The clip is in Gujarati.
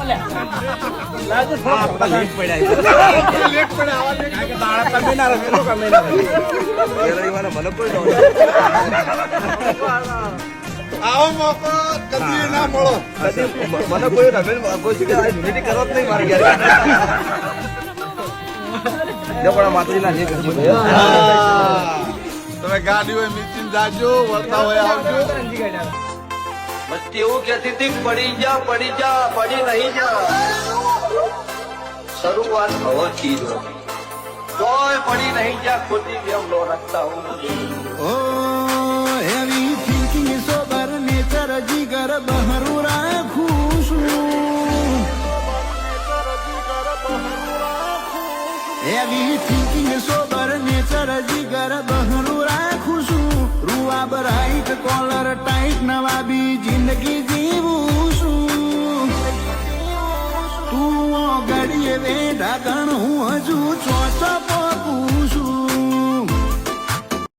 લાગે થોડા લેટ પડ્યા કારણ કે દાડા તમે ના રમે કમે ના રમે મને કોઈ આવો મોકો કદી ના મળો. મને કોઈ રમે કોઈ યુનિટી કરવા જ નહીં મારે ઘેર પણ માતાજીના જે કરજી તમે ગાડી હોય નીચે જાજો, વળતા હોય આવજો. બસ એવું કહેતી હતી પડી જા પડી નહીં જા. શરૂઆત હવાથી જ હોતી. તોય પડી નહીં જા ખોટી ગેમ લો રખતા હું. Oh, heavy thinking is sober nature jigar baharu rakhu છું. Heavy thinking is sober nature jigar baharu rakhu છું. રૂઆ બ્રાઇટ કોલર ટાઈટ નવાબી જિંદગી જીવું છું. તું ગડીએ વેઢા ગણ હું હજુ ચોચપ